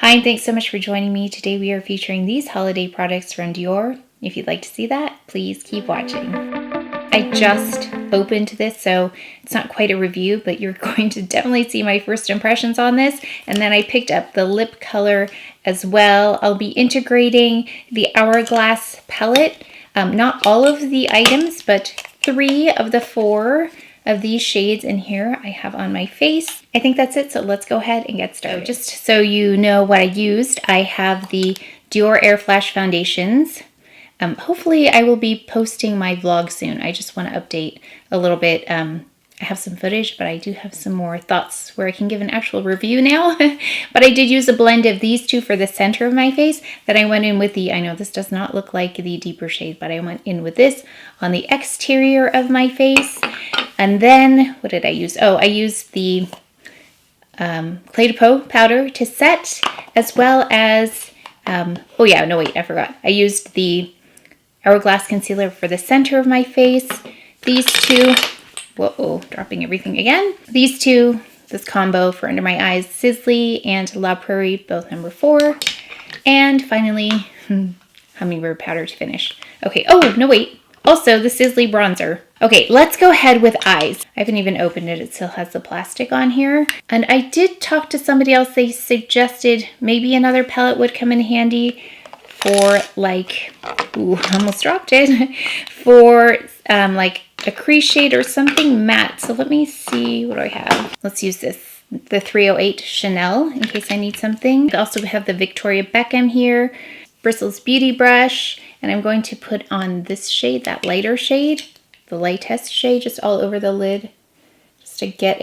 Hi, and thanks so much for joining me. Today we are featuring these holiday products from Dior. If you'd like to see that, please keep watching. I just opened this, so it's not quite a review, but you're going to definitely see my first impressions on this. And then I picked up the lip color as well. I'll be integrating the Hourglass palette. Not all of the items, but 3 of the 4 of these shades in here I have on my face. I think that's it, so let's go ahead and get started. So just so you know what I used, I have the Dior Air Flash foundations. Hopefully I will be posting my vlog soon. I just want to update a little bit. I have some footage, but I do have some more thoughts where I can give an actual review now. But I did use a blend of these 2 for the center of my face. Then I went in with the, I know this does not look like the deeper shade, but I went in with this on the exterior of my face. And then, what did I use? Oh, I used the Clé de Peau powder to set, as well as, oh yeah, no wait, I forgot. I used the Hourglass concealer for the center of my face. These 2, whoa, dropping everything again. These 2, this combo for under my eyes, Sisley and La Prairie, both number 4. And finally, Hummingbird powder to finish. Okay, oh, no wait. Also, the Sisley bronzer. Okay, let's go ahead with eyes. I haven't even opened it. It still has the plastic on here. And I did talk to somebody else. They suggested maybe another palette would come in handy for like, ooh, almost dropped it, for like a crease shade or something matte. So let me see, what do I have? Let's use this, the 308 Chanel, in case I need something. I also have the Victoria Beckham here, Bristles Beauty Brush, and I'm going to put on this shade, that lighter shade, the lightest shade, just all over the lid, just to get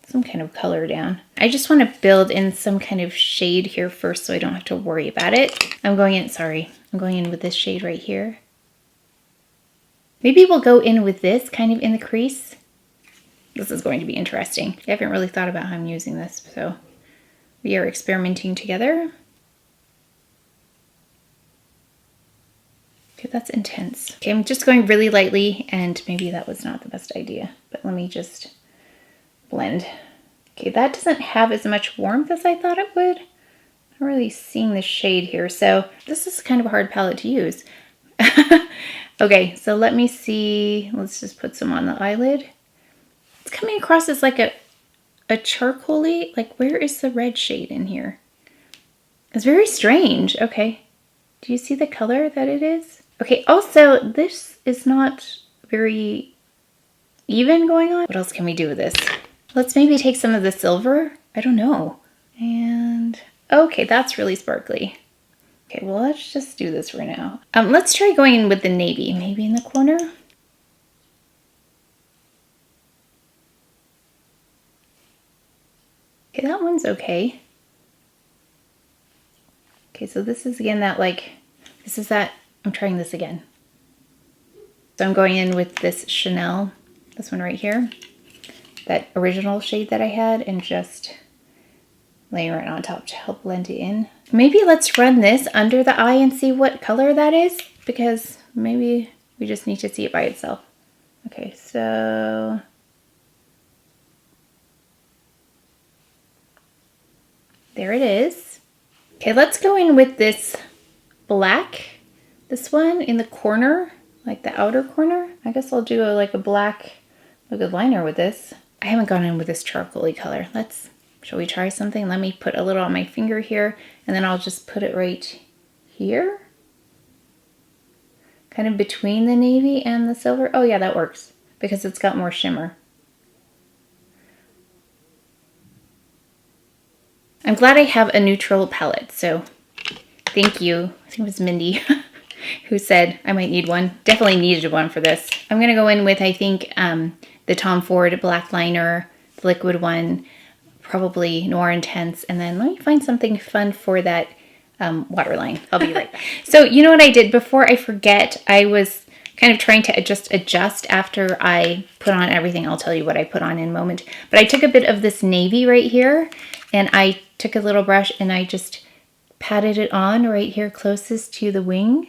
some kind of color down. I just want to build in some kind of shade here first so I don't have to worry about it. I'm going in with this shade right here. Maybe we'll go in with this kind of in the crease. This is going to be interesting. I haven't really thought about how I'm using this, so we are experimenting together. Okay, that's intense. Okay, I'm just going really lightly, and maybe that was not the best idea, but let me just blend. Okay, that doesn't have as much warmth as I thought it would. I'm not really seeing the shade here, so this is kind of a hard palette to use. Okay, so let me see. Let's just put some on the eyelid. It's coming across as like a charcoaly, like where is the red shade in here? It's very strange. Okay, do you see the color that it is? Okay, also this is not very even going on. What else can we do with this? Let's maybe take some of the silver. I don't know. And okay, that's really sparkly. Okay, well, let's just do this for now. Let's try going in with the navy, maybe in the corner. Okay, that one's okay. Okay, so this is again that like, this is that, I'm trying this again. So I'm going in with this Chanel, this one right here, that original shade that I had, and just layer it on top to help blend it in. Maybe let's run this under the eye and see what color that is, because maybe we just need to see it by itself. Okay, so there it is. Okay, let's go in with this black, this one in the corner, like the outer corner. I guess I'll do like a black liquid liner with this. I haven't gone in with this charcoaly color. Shall we try something? Let me put a little on my finger here, and then I'll just put it right here. Kind of between the navy and the silver. Oh yeah, that works, because it's got more shimmer. I'm glad I have a neutral palette, so thank you. I think it was Mindy who said I might need one. Definitely needed one for this. I'm gonna go in with, I think, the Tom Ford black liner, the liquid one, probably Noir Intense, and then let me find something fun for that waterline. I'll be right back. So you know what I did? Before I forget, I was kind of trying to adjust after I put on everything. I'll tell you what I put on in a moment. But I took a bit of this navy right here, and I took a little brush and I just patted it on right here closest to the wing.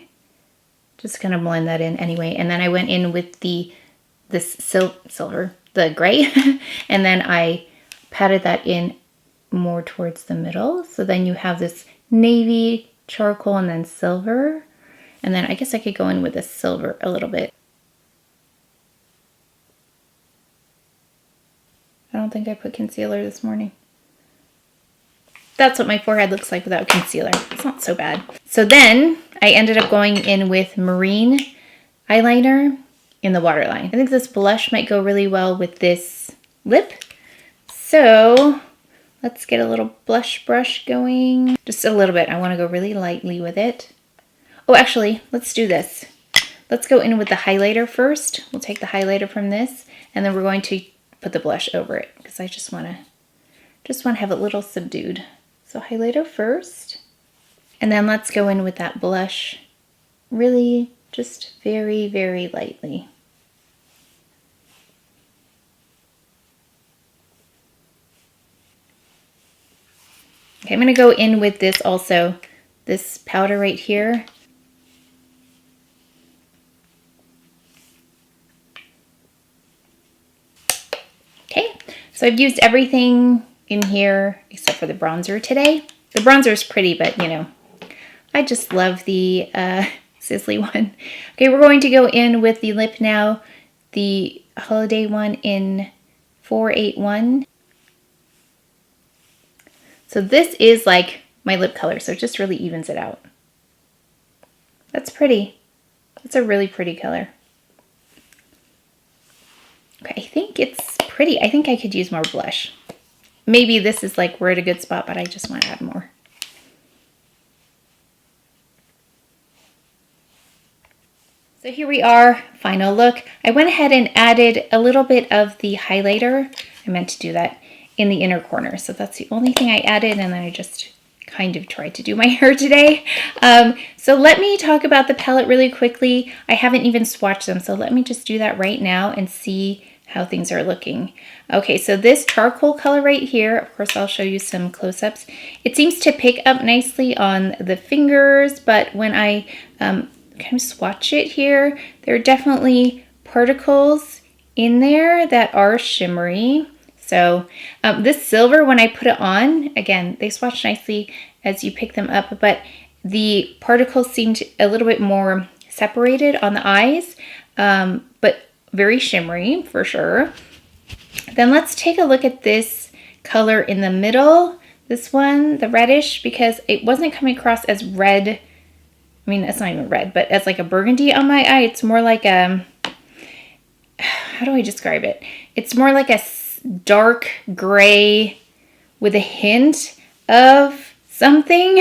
Just kind of blend that in anyway. And then I went in with this silver, the gray, and then I patted that in more towards the middle. So then you have this navy, charcoal, and then silver. And then I guess I could go in with a silver a little bit. I don't think I put concealer this morning. That's what my forehead looks like without concealer. It's not so bad. So then I ended up going in with Marine eyeliner in the waterline. I think this blush might go really well with this lip. So let's get a little blush brush going. Just a little bit. I want to go really lightly with it. Oh, actually, let's do this. Let's go in with the highlighter first. We'll take the highlighter from this, and then we're going to put the blush over it because I just want to have it a little subdued. So highlighter first, and then let's go in with that blush really just very, very lightly. Okay, I'm going to go in with this also, this powder right here. Okay, so I've used everything in here except for the bronzer today. The bronzer is pretty, but you know, I just love the Sisley one. Okay, we're going to go in with the lip now, the holiday one in 481. So this is like my lip color, so it just really evens it out. That's pretty. That's a really pretty color. Okay, I think it's pretty. I think I could use more blush. Maybe this is like we're at a good spot, but I just want to add more. So here we are, final look. I went ahead and added a little bit of the highlighter. I meant to do that in the inner corner. So that's the only thing I added, and then I just kind of tried to do my hair today. So let me talk about the palette really quickly. I haven't even swatched them, so let me just do that right now and see how things are looking. Okay, so this charcoal color right here, of course I'll show you some close-ups. It seems to pick up nicely on the fingers, but when I kind of swatch it here, there are definitely particles in there that are shimmery. So this silver, when I put it on, again, they swatch nicely as you pick them up, but the particles seemed a little bit more separated on the eyes, but very shimmery for sure. Then let's take a look at this color in the middle, this one, the reddish, because it wasn't coming across as red. I mean, it's not even red, but as like a burgundy on my eye. It's more like a, how do I describe it? It's more like a dark gray with a hint of something.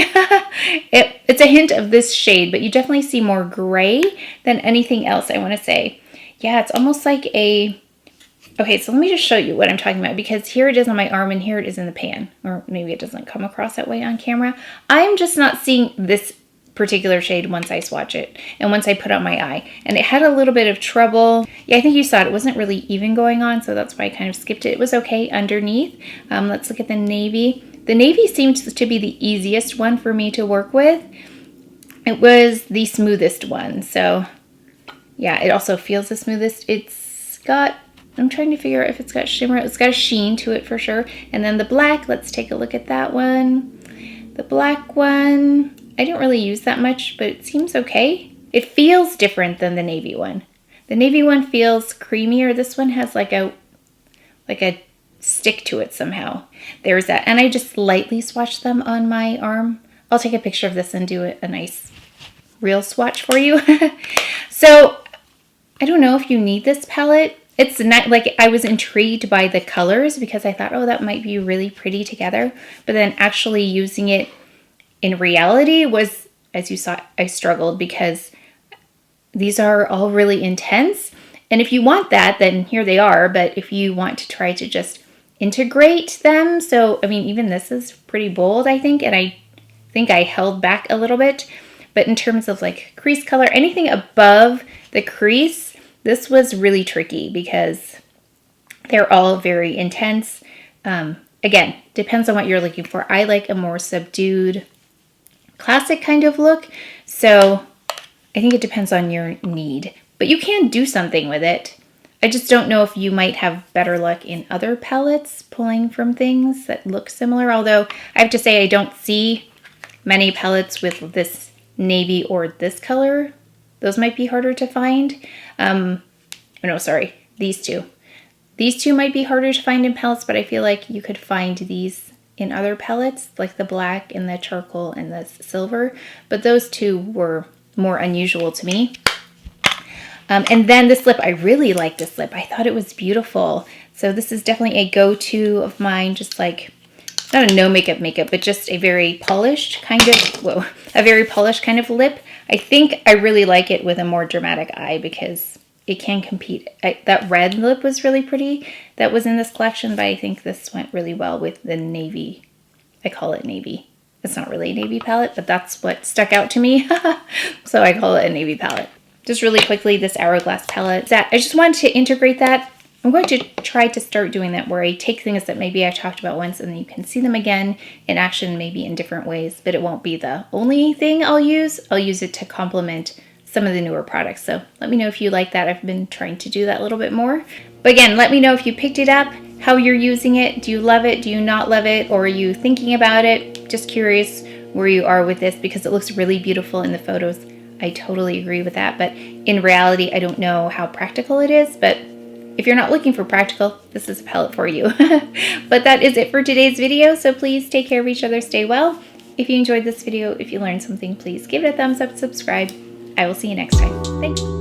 It's a hint of this shade, but you definitely see more gray than anything else, I want to say. Yeah, it's almost like a, okay, so let me just show you what I'm talking about, because here it is on my arm and here it is in the pan, or maybe it doesn't come across that way on camera. I'm just not seeing this particular shade once I swatch it and once I put on my eye, and it had a little bit of trouble. Yeah, I think you saw it. It wasn't really even going on, so that's why I kind of skipped it. It was okay underneath. Let's look at the navy. The navy seems to be the easiest one for me to work with. It was the smoothest one, so yeah, it also feels the smoothest. It's got, I'm trying to figure out if it's got shimmer. It's got a sheen to it for sure. And then the black, let's take a look at that one. The black one, I didn't really use that much, but it seems okay. It feels different than the navy one. The navy one feels creamier. This one has like a stick to it somehow. There's that. And I just lightly swatched them on my arm. I'll take a picture of this and do a nice real swatch for you. So I don't know if you need this palette. It's not like, I was intrigued by the colors because I thought, oh, that might be really pretty together. But then actually using it in reality was, as you saw, I struggled because these are all really intense. And if you want that, then here they are. But if you want to try to just integrate them, so, I mean, even this is pretty bold, I think. And I think I held back a little bit. But in terms of like crease color, anything above the crease, this was really tricky because they're all very intense. Again, depends on what you're looking for. I like a more subdued, classic kind of look. So I think it depends on your need. But you can do something with it. I just don't know if you might have better luck in other palettes pulling from things that look similar. Although I have to say I don't see many palettes with this navy or this color. Those might be harder to find. No, sorry, these two. These two might be harder to find in palettes, but I feel like you could find these in other palettes, like the black and the charcoal and the silver. But those two were more unusual to me. And then this lip, I really like this lip. I thought it was beautiful. So this is definitely a go-to of mine, just like, not a no makeup, but just a very polished kind of, a very polished kind of lip. I think I really like it with a more dramatic eye because it can compete. That red lip was really pretty that was in this collection, but I think this went really well with the navy. I call it navy. It's not really a navy palette, but that's what stuck out to me. So I call it a navy palette. Just really quickly, this Hourglass palette. I just wanted to integrate that. I'm going to try to start doing that where I take things that maybe I talked about once and then you can see them again in action, maybe in different ways, but it won't be the only thing I'll use. I'll use it to complement some of the newer products. So let me know if you like that. I've been trying to do that a little bit more. But again, let me know if you picked it up, how you're using it. Do you love it? Do you not love it? Or are you thinking about it? Just curious where you are with this because it looks really beautiful in the photos. I totally agree with that, but in reality, I don't know how practical it is, but if you're not looking for practical, this is a palette for you. But that is it for today's video, so please take care of each other, stay well. If you enjoyed this video, if you learned something, please give it a thumbs up, subscribe. I will see you next time. Thanks.